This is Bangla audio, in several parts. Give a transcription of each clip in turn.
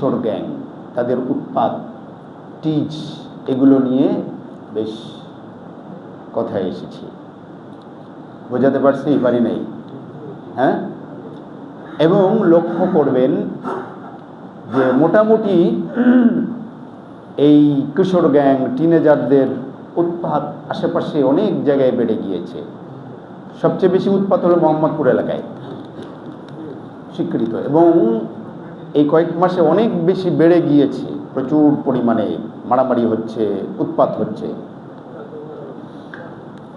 কিশোর গ্যাং, তাদের উৎপাত, টিজ, এগুলো নিয়ে বেশ কথা এসেছে। বোঝাতে পারছি? পারি নাই? হ্যাঁ। এবং লক্ষ্য করবেন যে মোটামুটি এই কিশোর গ্যাং, টিনেজারদের উৎপাত আশেপাশে অনেক জায়গায় বেড়ে গিয়েছে। সবচেয়ে বেশি উৎপাত হলো মোহাম্মদপুর এলাকায়, স্বীকৃত, এবং এই কয়েক মাসে অনেক বেশি বেড়ে গিয়েছে। প্রচুর পরিমাণে মারামারি হচ্ছে, উৎপাত হচ্ছে।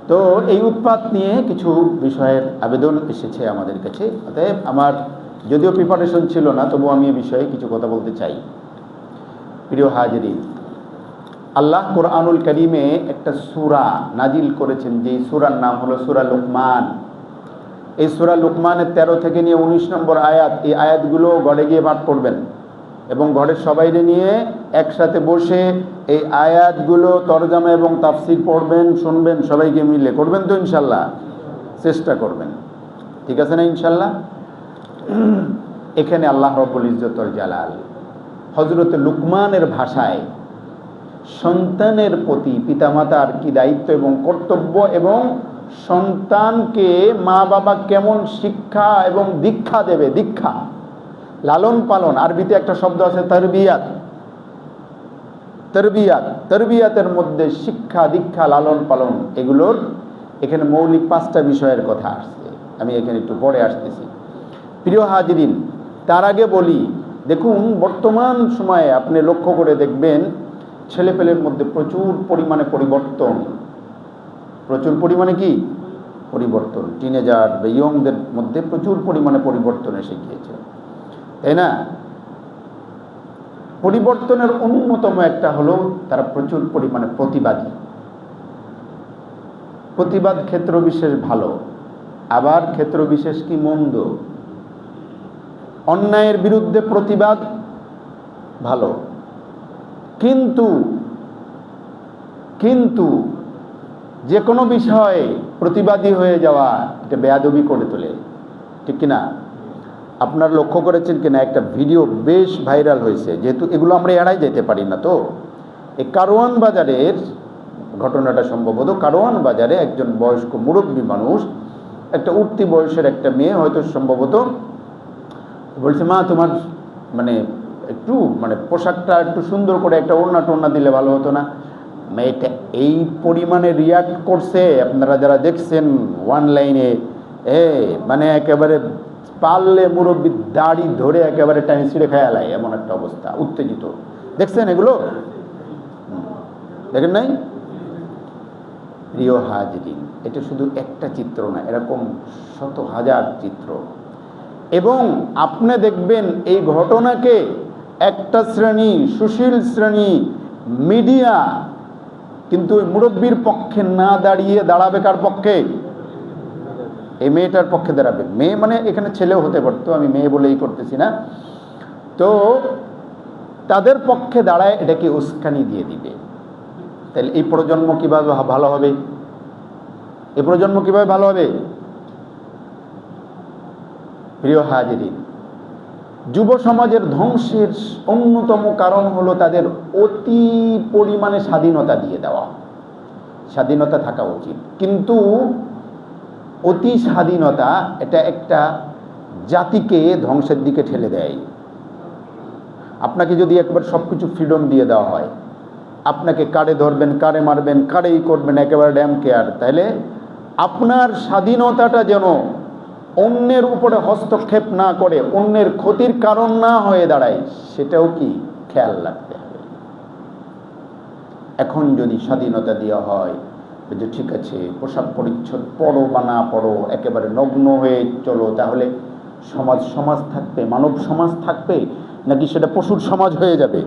তো এই উৎপাত নিয়ে কিছু বিষয়ের আবেদন এসেছে আমাদের কাছে। অতএব আমার যদিও প্রিপারেশন ছিল না, তবু আমি এই বিষয়ে কিছু কথা বলতে চাই। প্রিয় হাজিরিন, আল্লাহ কোরআনুল কারীমে একটা সূরা নাজিল করেছেন, যে সূরার নাম হলো সূরা লুকমান। এই সূরা লুকমানের 13 থেকে নিয়ে 19 নম্বর আয়াত, এই আয়াতগুলো ঘরে গিয়ে পাঠ করবেন এবং ঘরের সবাইকে নিয়ে একসাথে বসে এই আয়াতগুলো তরজমা এবং তাফসীর পড়বেন, শুনবেন, সবাইকে মিলে করবেন তো ইনশাল্লাহ? চেষ্টা করবেন, ঠিক আছে না ইনশাল্লাহ? এখানে আল্লাহ রাব্বুল ইজ্জতুল জালাল হযরত লুকমানের ভাষায় সন্তানের প্রতি পিতামাতার কি দায়িত্ব এবং কর্তব্য, এবং সন্তানকে মা বাবা কেমন শিক্ষা এবং দীক্ষা দেবে, দীক্ষা, লালন পালন, আরবিতে একটা শব্দ আছে তারবিয়াত, তারবিয়াত, তারবিয়াতের মধ্যে শিক্ষা, দীক্ষা, লালন পালন, এগুলোর এখানে মৌলিক 5টা বিষয়ের কথা আসছে। আমি এখানে একটু পরে আসতেছি। প্রিয় হাজিরিন, তার আগে বলি, দেখুন বর্তমান সময়ে আপনি লক্ষ্য করে দেখবেন ছেলেপেলের মধ্যে প্রচুর পরিমাণে পরিবর্তন, প্রচুর পরিমাণে কি পরিবর্তন, টিনেজার বা ইয়ংদের মধ্যে প্রচুর পরিমাণে পরিবর্তন এসে গিয়েছে, তাই না? পরিবর্তনের অন্যতম একটা হলো তারা প্রচুর পরিমাণে প্রতিবাদী। প্রতিবাদ ক্ষেত্র বিশেষ ভালো, আবার ক্ষেত্র বিশেষ কি মন্দ। অন্যায়ের বিরুদ্ধে প্রতিবাদ ভালো, কিন্তু কিন্তু যে কোনো বিষয়ে প্রতিবাদী হয়ে যাওয়া এটা বেয়াদবি করে তোলে, ঠিক কিনা? আপনারা লক্ষ্য করেছেন কিনা, একটা ভিডিও বেশ ভাইরাল হয়েছে, যেহেতু এগুলো আমরা এড়াই যেতে পারি না। তো এই কারওয়ান বাজারের ঘটনাটা, সম্ভবত কারওয়ান বাজারে একজন বয়স্ক মুরব্বী মানুষ, একটা উঠতি বয়সের একটা মেয়ে, হয়তো সম্ভবত বলছে, মা তোমার মানে একটু মানে পোশাকটা একটু সুন্দর করে একটা ওড়না টোড়না দিলে ভালো হতো না। মেয়েটা এই পরিমাণে রিয়াক্ট করছে, আপনারা যারা দেখছেন অনলাইনে, মানে একেবারে পারলে মুরব্বী দাড়ি ধরে একেবারে টাইম ছিঁড়ে খেয়ালায়, এমন একটা অবস্থা, উত্তেজিত। দেখছেন এগুলো? দেখেন নাই? প্রিয় হাজিরিন, এটা শুধু একটা চিত্র না, এরকম শত হাজার চিত্র। এবং আপনি দেখবেন এই ঘটনাকে একটা শ্রেণী, সুশীল শ্রেণী, মিডিয়া কিন্তু মুরব্বীর পক্ষে না দাঁড়িয়ে দাঁড়াবে কার পক্ষে? এই মেয়েটার পক্ষে দাঁড়াবে। মেয়ে মানে এখানে ছেলেও হতে পারতো, আমি মেয়ে বলেই করতেছি না। তো তাদের পক্ষে দাঁড়ায় এটাকে উস্কানি দিয়ে দিবে। তাহলে এই প্রজন্ম কিভাবে ভালো হবে? এই প্রজন্ম কিভাবে ভালো হবে? প্রিয় হাজিরিন, যুব সমাজের ধ্বংসের অন্যতম কারণ হলো তাদের অতি পরিমাণে স্বাধীনতা দিয়ে দেওয়া। স্বাধীনতা থাকা উচিত, কিন্তু অতি স্বাধীনতা এটা একটা জাতিকে ধ্বংসের দিকে ঠেলে দেয়। আপনাকে যদি একবার সব কিছু ফ্রিডম দিয়ে দেওয়া হয়, আপনাকে কারে ধরবেন, কারে মারবেন, কারেই করবেন, একেবারে ড্যাম কেয়ার, তাহলে আপনার স্বাধীনতাটা যেন অন্যের উপরে হস্তক্ষেপ না করে, অন্যের ক্ষতির কারণ না হয়ে দাঁড়ায়, সেটাও কি খেয়াল রাখতে হবে। এখন যদি স্বাধীনতা দেওয়া হয় যে ঠিক আছে পোশাক পরিচ্ছদ পড়ো বা না পড়ো, একেবারে নগ্ন হয়ে চলো, তাহলে সমাজ থাকবে, মানব সমাজ থাকবে, নাকি সেটা পশুর সমাজ হয়ে যাবে?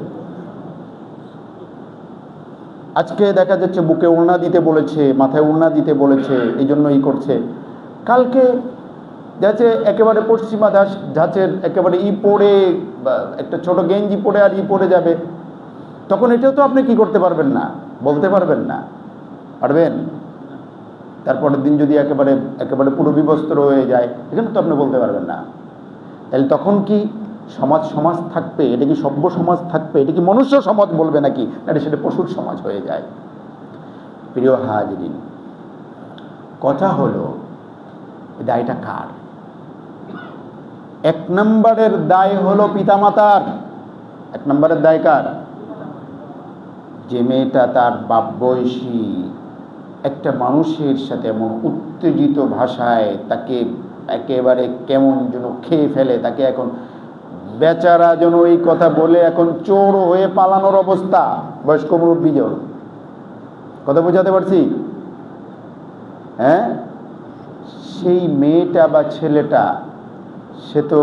আজকে দেখা যাচ্ছে বুকে ওড়না দিতে বলেছে, মাথায় ওড়না দিতে বলেছে, এই জন্যই করছে। কালকে যাচ্ছে একেবারে পশ্চিমা ধাঁচের একেবারে পরে, একটা ছোট গেঞ্জি পরে আর পরে যাবে, তখন এটাও তো আপনি কি করতে পারবেন না, বলতে পারবেন না, পারবেন? তারপরের দিন যদি একেবারে পুরো বিবস্ত্র হয়ে যায়, এখানে তো আপনি বলতে পারবেন না। তাহলে তখন কি সমাজ সমাজ থাকবে, এটা কি সভ্য সমাজ থাকবে, এটা কি মনুষ্য সমাজ বলবে নাকি, এটা সেটা পশুর সমাজ হয়ে যায়। প্রিয় হাজরিন, কথা হলো দায়টা কার? এক নম্বরের দায় হলো পিতামাতার। এক নম্বরের দায় কার? যে মেয়েটা তার বাপ বয়সী একটা মানুষের সাথে এমন উত্তেজিত ভাষায় তাকে একেবারে কেমন যেন খেয়ে ফেলে, তাকে এখন বেচারা যেন এই কথা বলে এখন চোর হয়ে পালানোর অবস্থা, বয়স্ক মুরব্বীজন। কথা বোঝাতে পারছি? হ্যাঁ, সেই মেয়েটা বা ছেলেটা সে তো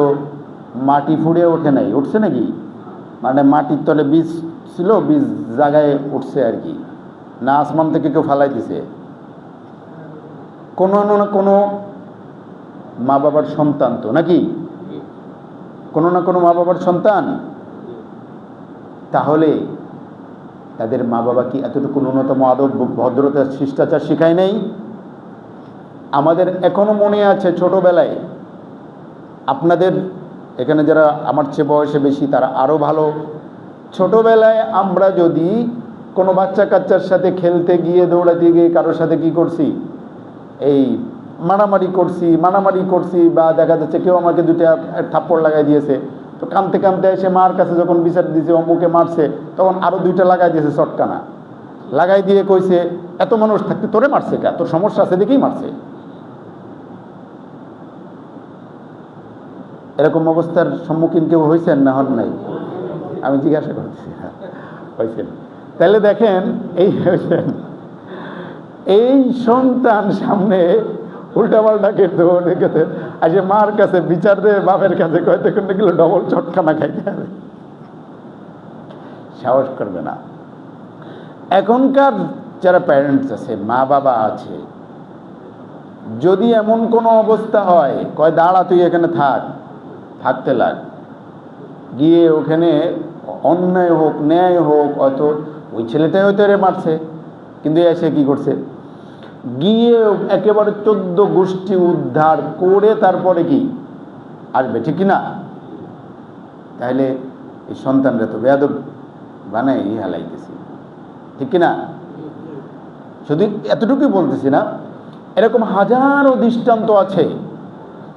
মাটি ফুঁড়ে ওঠে নাই, উঠছে নাকি? মানে মাটির তলে বীজ ছিল, বীজ জায়গায় উঠছে আর কি, না আসমান থেকে কেউ ফালাই দিছে। কোনো না কোনো মা বাবার সন্তান তো নাকি, কোনো না কোনো মা বাবার সন্তান। তাহলে তাদের মা বাবা কি এতটুকু ন্যূনতম আদব ভদ্রতা শিষ্টাচার শিখায় নেই? আমাদের এখনো মনে আছে ছোটবেলায়, আপনাদের এখানে যারা আমার চেয়ে বয়সে বেশি তারা আরও ভালো, ছোটবেলায় আমরা যদি কোনো বাচ্চা কাচ্চার সাথে খেলতে গিয়ে দৌড়াতে গিয়ে কারোর সাথে কি করছি, এই মারামারি করছি, বা দেখা যাচ্ছে কেউ আমাকে দুটো থাপ্পড় লাগাই দিয়েছে, তো কানতে কানতে এসে মার কাছে যখন বিচার দিয়েছে অমুকে মারছে, তখন আরও দুইটা লাগাই দিয়েছে চটকানা, লাগাই দিয়ে কইছে এত মানুষ থাকতে তোরে মারছে কা, তোর সমস্যা আছে দেখেই মারছে। এরকম অবস্থার সম্মুখীন কেউ হয়েছেন না হন নাই? আমি জিজ্ঞাসা করছি, হয়েছেন? তাহলে দেখেন এই হয়েছেন, এই সন্তান সামনে উল্টাপাল্টাকে দৌড়ে গেছে আসে মার কাছে বিচার দেয়, বাপের কাছে কয়তে করতে গেলে ডবল চটকানা খাইতে হবে, সাহস করবে না। এখনকার যারা প্যারেন্টস আছে, মা বাবা আছে, যদি এমন কোনো অবস্থা হয় কয় দাঁড়া তুই এখানে থাকতে লাগ, গিয়ে ওখানে অন্যায় হোক ন্যায় হোক, হয়তো ওই ছেলেটাই হয়তো এরে মারছে, কিন্তু এসে কি করছে, গিয়ে একেবারে 14 গোষ্ঠী উদ্ধার করে তারপরে কি আসবে, ঠিক কিনা? তাহলে এই সন্তানরা তো বেয়াদব বানাই হালাইতেছি, ঠিক কিনা? শুধু এতটুকুই বলতেছি না, এরকম হাজারো দৃষ্টান্ত আছে।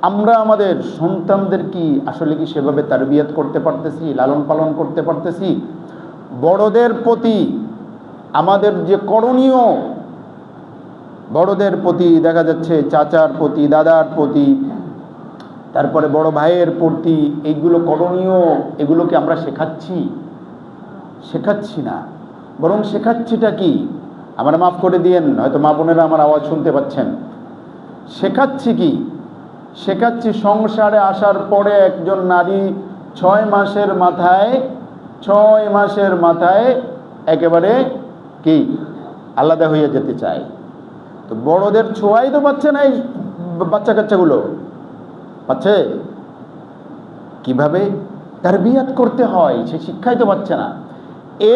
আমরা আমাদের সন্তানদের কি আসলে কি সেভাবে তারবিয়াত করতে পারতেছি, লালন পালন করতে পারতেছি? বড়দের প্রতি আমাদের যে করণীয়, বড়দের প্রতি দেখা যাচ্ছে চাচার প্রতি, দাদার প্রতি, তারপরে বড় ভাইয়ের প্রতি, এইগুলো করণীয়, এগুলোকে আমরা শেখাচ্ছি না, বরং শেখাচ্ছিটা কি? আমরা মাফ করে দিয়েন, হয়তো মা বোনেরা আমার আওয়াজ শুনতে পাচ্ছেন। শেখাচ্ছি কি? শেখাচ্ছি সংসারে আসার পরে একজন নারী 6 মাসের মাথায় একেবারে কি আলাদা হয়ে যেতে চায়। তো বড়দের ছোঁয়াই তো পাচ্ছে না এই বাচ্চা কাচ্চাগুলো, পাচ্ছে? কিভাবে তারবিয়াত করতে হয় সে শিক্ষাই তো পাচ্ছে না।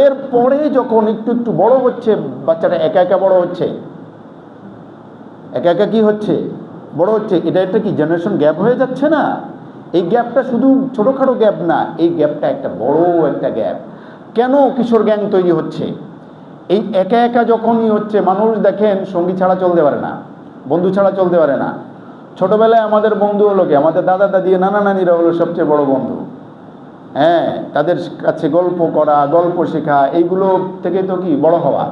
এরপরে যখন একটু একটু বড় হচ্ছে, বাচ্চাটা একা একা বড় হচ্ছে, একা একা কি হচ্ছে, বড় হচ্ছে, এটা কি জেনারেশন গ্যাপ হয়ে যাচ্ছে না? এই গ্যাপটা শুধু ছোটোখাটো গ্যাপ না, এই গ্যাপটা একটা বড় একটা গ্যাপ। কেন কিশোর গ্যাং তৈরি হচ্ছে? এই একা একা যখনই হচ্ছে, মানুষ দেখেন সঙ্গী ছাড়া চলতে পারে না, বন্ধু ছাড়া চলতে পারে না। ছোটবেলায় আমাদের বন্ধু হলো কি, আমাদের দাদা দাদি নানা নানিরা হলো সবচেয়ে বড় বন্ধু। হ্যাঁ, তাদের কাছে গল্প করা, গল্প শেখা, এইগুলো থেকে তো কি বড় হওয়া।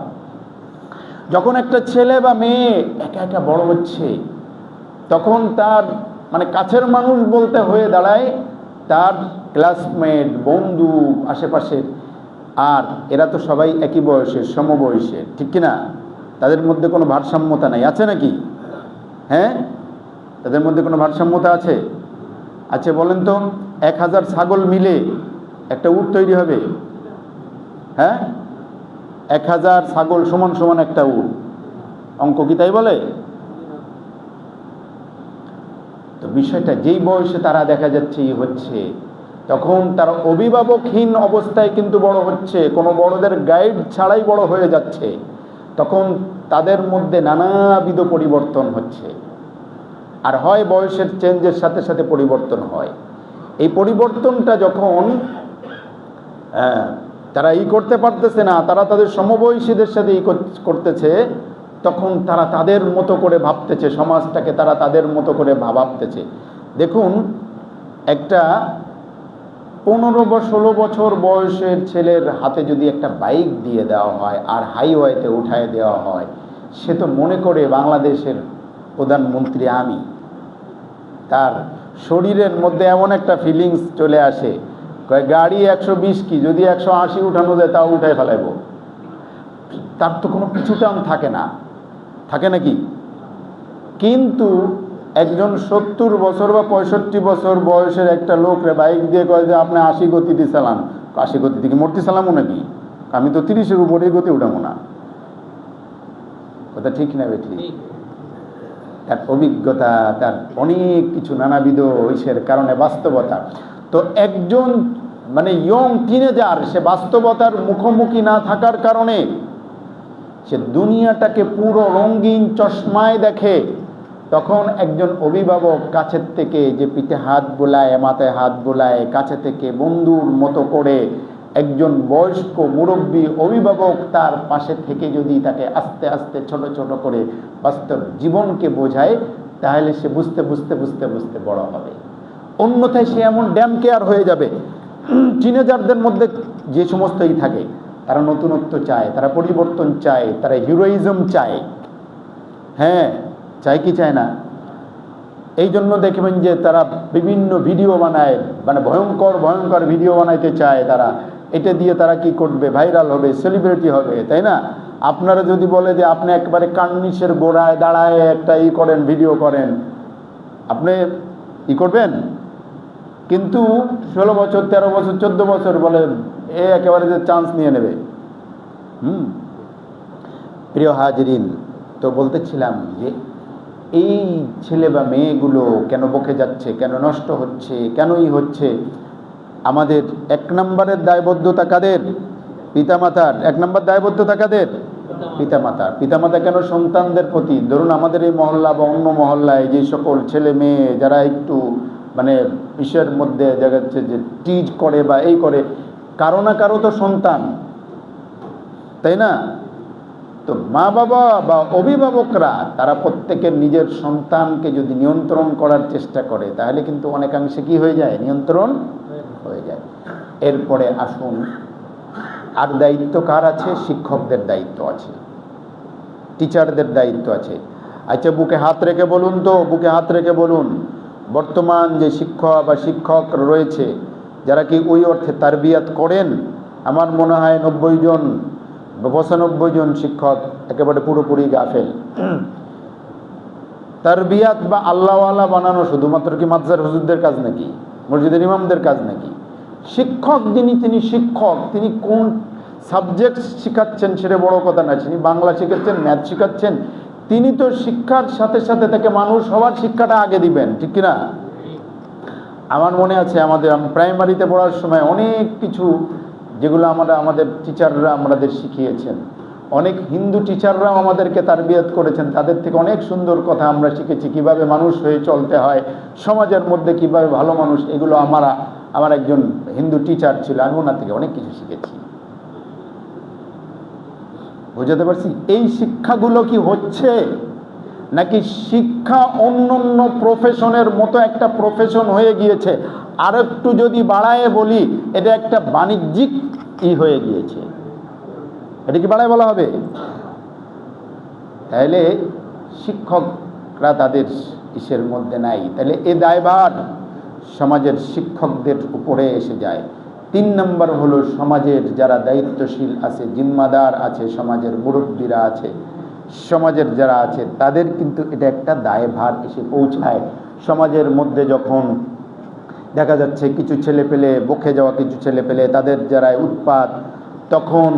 যখন একটা ছেলে বা মেয়ে একা একা বড় হচ্ছে, তখন তার মানে কাছের মানুষ বলতে হয়ে দাঁড়ায় তার ক্লাসমেট, বন্ধু, আশেপাশের। আর এরা তো সবাই একই বয়সের, সমবয়সের, ঠিক কিনা? তাদের মধ্যে কোনো ভারসাম্যতা নাই, আছে নাকি? হ্যাঁ, তাদের মধ্যে কোনো ভারসাম্যতা আছে? আচ্ছা বলেন তো, 1000 ছাগল মিলে একটা উট তৈরি হবে? হ্যাঁ, 1000 ছাগল সমান সমান একটা উট, অঙ্ক কি তাই বলে? তো বিষয়টা যেই বয়সে তারা দেখা যাচ্ছে হচ্ছে, তখন তারা অভিভাবকহীন অবস্থায় কিন্তু বড় হচ্ছে, কোনো বড়দের গাইড ছাড়াই বড় হয়ে যাচ্ছে। তখন তাদের মধ্যে নানাবিধ পরিবর্তন হচ্ছে। আর হয় বয়সের চেঞ্জের সাথে সাথে পরিবর্তন হয়। এই পরিবর্তনটা যখন তারা করতে পারতেছে না, তারা তাদের সমবয়সীদের সাথে করতেছে, তখন তারা তাদের মতো করে ভাবতেছে, সমাজটাকে তারা তাদের মতো করে ভাবতেছে। দেখুন, একটা 15-16 বছর বয়সের ছেলের হাতে যদি একটা বাইক দিয়ে দেওয়া হয় আর হাইওয়েতে উঠায় দেওয়া হয়, সে তো মনে করে বাংলাদেশের প্রধানমন্ত্রী আমি। তার শরীরের মধ্যে এমন একটা ফিলিংস চলে আসে, গাড়ি 120 কি, যদি 180 উঠানো যায় তাও উঠায় ফেলাইব। তার তো কোনো পিছুটান থাকে না, থাকে নাকি? কিন্তু একজন 70 বছর বা 65 বছর বয়সের একটা লোকরে বাইক দিয়ে কয় যে আপনি 80 গতিতে চালান। 80 গতি থেকে মূর্তি চালামো নাকি? আমি তো 30-এর উপরেই গতি উঠাবো না। কথা ঠিক না বেঠি? তার অভিজ্ঞতা, তার অনেক কিছু নানাবিধ ইসের কারণে বাস্তবতা। তো একজন মানে ইয়ং টিনেজার, সে বাস্তবতার মুখোমুখি না থাকার কারণে সে দুনিয়াটাকে পুরো রঙিন চশমায় দেখে। তখন একজন অভিভাবক কাছের থেকে যে পিঠে হাত বোলায়, মাথায় হাত বোলায়, কাছে থেকে বন্ধুর মতো করে একজন বয়স্ক মুরব্বী অভিভাবক তার পাশে থেকে যদি তাকে আস্তে আস্তে ছোট ছোট করে বাস্তব জীবনকে বোঝায়, তাহলে সে বুঝতে বুঝতে বুঝতে বুঝতে বড় হবে। অন্যথায় সে এমন ড্যাম কেয়ার হয়ে যাবে। টিনেজারদের মধ্যে যে সমস্তই থাকে, তারা নতুনত্ব চায়, তারা পরিবর্তন চায়, তারা হিরোইজম চায়। হ্যাঁ, চায় কি চায় না? এই জন্য দেখবেন যে তারা বিভিন্ন ভিডিও বানায়, মানে ভয়ঙ্কর ভয়ঙ্কর ভিডিও বানাইতে চায় তারা। এটা দিয়ে তারা কি করবে? ভাইরাল হবে, সেলিব্রিটি হবে, তাই না? আপনারা যদি বলে যে আপনি একবারে কার্নিশের গোড়ায় দাঁড়ায় একটা করেন, ভিডিও করেন, আপনি করবেন? কিন্তু 16 বছর, 13 বছর, 14 বছর বলে একেবারে যে চান্স নিয়ে নেবে। প্রিয় হাজরিন, তো বলতেছিলাম যে এই ছেলে বা মেয়েগুলো কেন বকে যাচ্ছে, কেন নষ্ট হচ্ছে, কেনই হচ্ছে? আমাদের 1 নম্বরের দায়বদ্ধতা কাদের? পিতামাতার। 1 নম্বর দায়বদ্ধতা কাদের? পিতামাতার। পিতামাতা কেন? সন্তানদের প্রতি। ধরুন আমাদের এই মহল্লা বা অন্য মহল্লায় যে সকল ছেলে মেয়ে যারা একটু মানে বিষয়ের মধ্যে দেখা যাচ্ছে যে টিজ করে বা এই করে, কারো না কারো তো সন্তান, তাই না? তো মা বাবা বা অভিভাবকরা তারা প্রত্যেকের নিজের সন্তানকে যদি নিয়ন্ত্রণ করার চেষ্টা করে, তাহলে কিন্তু অনেকাংশে কি হয়ে যায়? নিয়ন্ত্রণ হয়ে যায়। এরপরে আসুন, আর দায়িত্ব কার আছে? শিক্ষকদের দায়িত্ব আছে, টিচারদের দায়িত্ব আছে। আচ্ছা, বুকে হাত রেখে বলুন তো, বুকে হাত রেখে বলুন, বর্তমান যে শিক্ষক বা শিক্ষক রয়েছে যারা কি ওই অর্থে তারবিয়াত করেন? আমার মনে হয় 90 জন 95 জন শিক্ষক একেবারে পুরোপুরি গাফেল। তারবিয়াত বা আল্লাহওয়ালা বানানো শুধুমাত্র কি মাদ্রাসার হুজুরদের কাজ নাকি? মসজিদের ইমামদের কাজ নাকি? শিক্ষক যিনি, তিনি শিক্ষক, তিনি কোন সাবজেক্ট শিখাচ্ছেন সেটা বড় কথা না। তিনি বাংলা শিখাচ্ছেন, ম্যাথ শিখাচ্ছেন, তিনি তো শিক্ষার সাথে সাথে তাকে মানুষ হওয়ার শিক্ষাটা আগে দিবেন, ঠিক কিনা? আমার মনে আছে আমি প্রাইমারিতে পড়ার সময় অনেক কিছু যেগুলো আমাদের টিচাররা আমাদের শিখিয়েছেন, অনেক হিন্দু টিচাররাও আমাদেরকে তারবিয়াত করেছেন, তাদের থেকে অনেক সুন্দর কথা আমরা শিখেছি, কিভাবে মানুষ হয়ে চলতে হয়, সমাজের মধ্যে কিভাবে ভালো মানুষ। এগুলো আমার একজন হিন্দু টিচার ছিল, আমি ওনার থেকে অনেক কিছু শিখেছি। বুঝাতে পারছি? এই শিক্ষাগুলো কি হচ্ছে? নাকি শিক্ষা অন্য প্রফেশনের মতো একটা প্রফেশন হয়ে গিয়েছে? আর একটু যদি বাড়ায় বলি, এটা একটা বাণিজ্যিক হয়ে গিয়েছে। এটা কি বাড়ায় বলা হবে? তাহলে শিক্ষকরা তাদের ইসের মধ্যে নাই, তাহলে এ দায়ভার সমাজের শিক্ষকদের উপরে এসে যায়। 3 নম্বর হলো সমাজের যারা দায়িত্বশীল আছে, জিম্মাদার আছে, সমাজের মুরব্বীরা আছে, সমাজের যারা আছে, তাদের কিন্তু এটা একটা দায়ভার এসে পৌঁছায়। সমাজের মধ্যে যখন দেখা যাচ্ছে কিছু ছেলে পেলে বকে যাওয়া, কিছু ছেলে পেলে তাদের যারা উৎপাত, তখন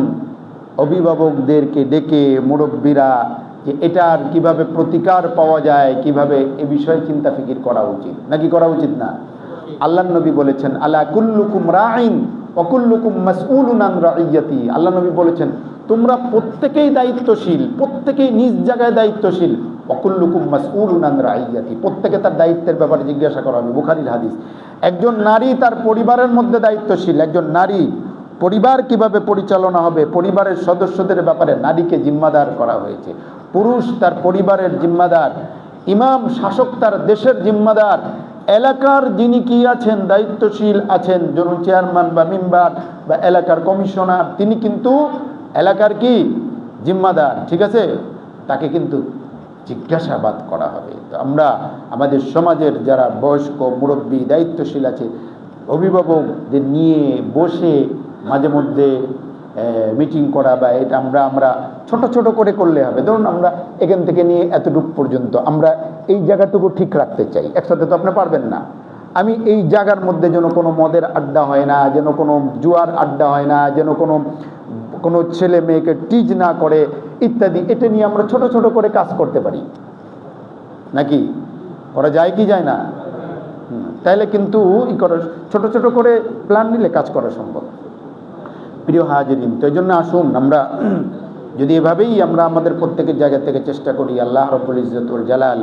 অভিভাবকদেরকে ডেকে মুরব্বীরা যে এটার কিভাবে প্রতিকার পাওয়া যায়, কিভাবে এ বিষয়ে চিন্তা ফিকির করা উচিত নাকি করা উচিত না। আল্লাহর নবী বলেছেন, আলা কুল্লুকুম রাঈন ওয়া কুল্লুকুম মাসউলুন আন রাইয়াতি। আল্লাহ নবী বলেছেন, তোমরা প্রত্যেকেই দায়িত্বশীল, প্রত্যেকেই নিজ জায়গায় দায়িত্বশীল। ওয়া কুল্লুকুম মাসউলুন আন রাইয়াতি, প্রত্যেকে তার দায়িত্বের ব্যাপারে জিজ্ঞাসা করা হবে। বুখারীর হাদিস। একজন নারী তার পরিবারের মধ্যে দায়িত্বশীল। একজন নারী পরিবার কিভাবে পরিচালনা হবে, পরিবারের সদস্যদের ব্যাপারে নারীকে জিম্মাদার করা হয়েছে। পুরুষ তার পরিবারের জিম্মাদার, ইমাম শাসক তার দেশের জিম্মাদার, এলাকার যিনি কি আছেন দায়িত্বশীল আছেন, যেমন চেয়ারম্যান বা মেম্বার বা এলাকার কমিশনার, তিনি কিন্তু এলাকার কি জিম্মাদার, ঠিক আছে, তাকে কিন্তু জিজ্ঞাসাবাদ করা হবে। তো আমরা আমাদের সমাজের যারা বয়স্ক মুরব্বী দায়িত্বশীল আছে, অভিভাবকদের নিয়ে বসে মাঝে মধ্যে মিটিং করা, বা এটা আমরা ছোট ছোট করে করলে হবে। ধরুন আমরা এখান থেকে নিয়ে এতটুকু পর্যন্ত আমরা এই জায়গাটুকু ঠিক রাখতে চাই, একসাথে তো আপনি পারবেন না। আমি এই জায়গার মধ্যে যেন কোনো মদের আড্ডা হয় না, যেন কোনো জুয়ার আড্ডা হয় না, যেন কোনো ছেলে মেয়েকে টিজ না করে ইত্যাদি, এটা নিয়ে আমরা ছোট ছোট করে কাজ করতে পারি, নাকি করা যায় কি যায় না? তাইলে কিন্তু ছোট ছোট করে প্ল্যান নিলে কাজ করা সম্ভব। প্রিয় হাজিরিন, তো এই জন্য আসুন আমরা যদি এভাবেই আমরা আমাদের প্রত্যেকের জায়গা থেকে চেষ্টা করি, আল্লাহ রব্বুল ইজ্জত ওয়াল জালাল,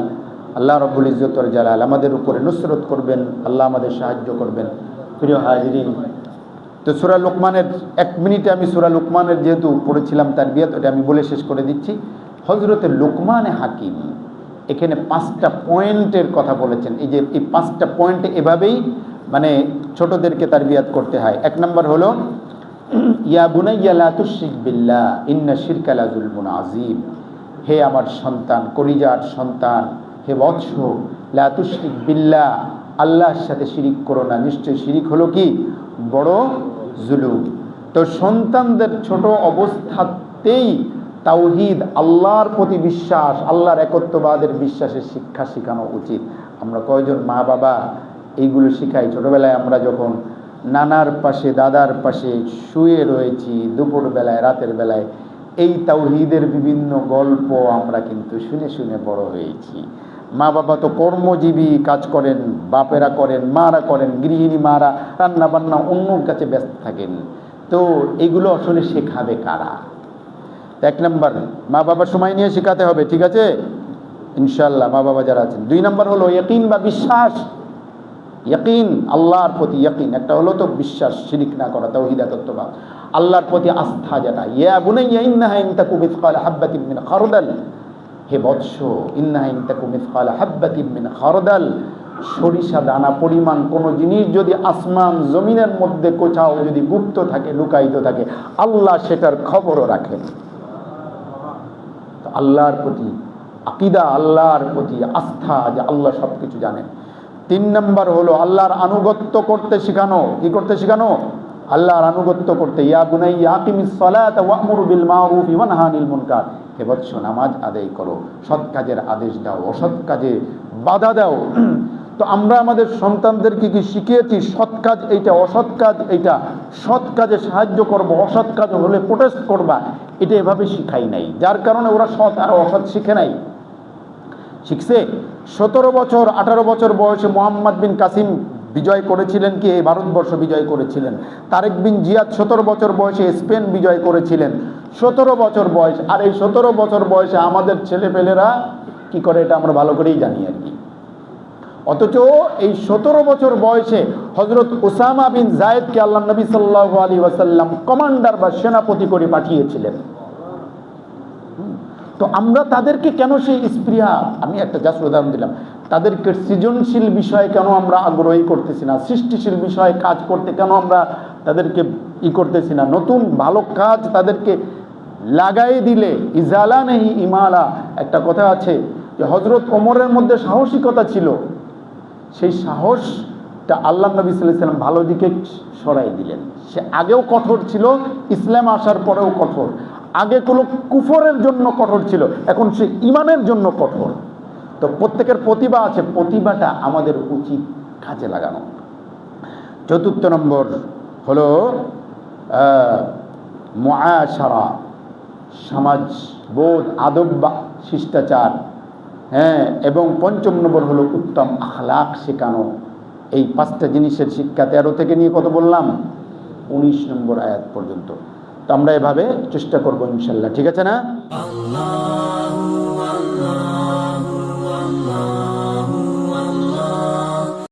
আল্লাহ রব্বুল ইজ্জত ওয়াল জালাল আমাদের উপরে নুসরত করবেন, আল্লাহ আমাদের সাহায্য করবেন। প্রিয় হাজিরিন, তো সূরা লুকমানের 1 মিনিটে আমি সূরা লুকমানের যেহেতু পড়েছিলাম তারবিয়াত, ওটা আমি বলে শেষ করে দিচ্ছি। হযরতে লুকমান হাকিম এখানে 5টা পয়েন্টের কথা বলেছেন। এই যে এই 5টা পয়েন্টে এভাবেই মানে ছোটদেরকে তারবিয়াত করতে হয়। 1 নম্বর হলো ইয়া বুনাইয়া লা তুশরিক বিল্লাহ ইন্না শিরকা লা যুলমুন আযীম। হে আমার সন্তান, কলিজার সন্তান, হে বৎস, লা তুশরিক বিল্লাহ, আল্লাহর সাথে শিরিক করো না, নিশ্চয় শিরিক হলো কি বড় জুলুম। তো সন্তানদের ছোট অবস্থাতেই তাওহীদ, আল্লাহর প্রতি বিশ্বাস, আল্লাহর একত্ববাদের বিশ্বাসের শিক্ষা শেখানো উচিত। আমরা কয়জন মা বাবা এইগুলো শিখাই? ছোটবেলায় আমরা যখন নানার পাশে দাদার পাশে শুয়ে রয়েছি, দুপুরবেলায় রাতের বেলায় এই তাওহীদের বিভিন্ন গল্প আমরা কিন্তু শুনে শুনে বড় হয়েছি। মা বাবা তো কর্মজীবী, কাজ করেন, বাপেরা করেন, মারা করেন, গৃহিণী মারা রান্না বান্না অন্যর কাছে ব্যস্ত থাকেন। তো এগুলো আসলে শেখাবে কারা? 1 নম্বর মা বাবা সময় নিয়ে শেখাতে হবে, ঠিক আছে ইনশাআল্লাহ, মা বাবা যারা আছেন। 2 নম্বর হলো ইয়াকিন বা বিশ্বাস, ইয়াকিন, আল্লাহর প্রতি ইয়াকিন। একটা হলো তো বিশ্বাস, শিরিক না করা, তাওহীদ একত্ববাদ, আল্লাহর প্রতি আস্থা যেটা। ইয়া বুনাইয়া ইন্নাহা in তাকু মিসকালা হাববাতিন mean খারদাল, hey Vatsa, ইন্নাহা in তাকু মিসকালা হাববাতিন মিন খারদাল, সরিষা দানা পরিমাণ কোনো জিনিস যদি আসমান জমিনের মধ্যে কোথাও যদি গুপ্ত থাকে, লুকায়িত থাকে, আল্লাহ সেটার খবরও রাখেন। তো আল্লাহর প্রতি আকীদা, আল্লাহর প্রতি আস্থা যে আল্লাহ সব কিছু জানেন। 3 নম্বর হলো আল্লাহর আনুগত্য করতে শেখানো। কি করতে শেখানো? আল্লাহর আনুগত্য করতে। ইয়া বুনাইয়া আকিমিস সালাতা ওয়া'মুর বিল মা'রুফ ওয়া নাহি আনিল মুনকার, হে বৎস নামাজ আদায় করো, সৎ কাজের আদেশ দাও, অসৎ কাজে বাধা দাও। তো আমরা আমাদের সন্তানদেরকে কি শিখিয়েছি? সৎ কাজ এইটা, অসৎ কাজ এইটা, সৎ কাজে সাহায্য করব, অসৎ কাজ হলে প্রোটেস্ট করবা, এটা এভাবে শিখাই নাই। যার কারণে ওরা সৎ আর অসৎ শিখে নাই, শিখছে 17 বছর 18 বছর বয়সে মোহাম্মদ বিন কাসিম বিজয় করেছিলেন, কি এই ভারতবর্ষ বিজয় করেছিলেন। তারেক বিন জিয়াদ 17 বছর বয়সে স্পেন বিজয় করেছিলেন, 17 বছর বয়স। আর এই 17 বছর বয়সে আমাদের ছেলেপেলেরা কি করে এটা আমরা ভালো করেই জানি আর কি। অথচ এই 17 বছর বয়সে হযরত উসামা বিন যায়েদকে আল্লাহ নবী সাল্লাল্লাহু আলাইহি ওয়াসাল্লাম কমান্ডার বা সেনাপতি করে পাঠিয়েছিলেন। তো আমরা তাদেরকে কেন সেই স্পৃহা, আমি একটা জাস্ট উদাহরণ দিলাম, তাদেরকে সৃজনশীল বিষয়ে কেন আমরা আগ্রহী করতেছি না? সৃষ্টিশীল বিষয়ে কাজ করতে কেন আমরা তাদেরকে করতেছি না? নতুন ভালো কাজ তাদেরকে লাগাই দিলে ইজালা নেই ইমালা, একটা কথা আছে যে হযরত ওমরের মধ্যে সাহসিকতা ছিল, সেই সাহসটা আল্লাহ নবী সাল্লাল্লাহু আলাইহি ওয়াসাল্লাম ভালো দিকে সরাই দিলেন। সে আগেও কঠোর ছিল, ইসলাম আসার পরেও কঠোর। আগে কোনো কুফরের জন্য কঠোর ছিল, এখন সে ইমানের জন্য কঠোর। তো প্রত্যেকের প্রতিভা আছে, প্রতিভাটা আমাদের উচিত কাজে লাগানো। 4 নম্বর হলো মুআশারা, সমাজবোধ, আদব বা শিষ্টাচার, হ্যাঁ। এবং 5 নম্বর হলো উত্তম আখলাক শেখানো। এই 5টা জিনিসের শিক্ষা 13 থেকে নিয়ে কত বললাম 19 নম্বর আয়াত পর্যন্ত। তো আমরা এভাবে চেষ্টা করবো ইনশাল্লাহ, ঠিক আছে না?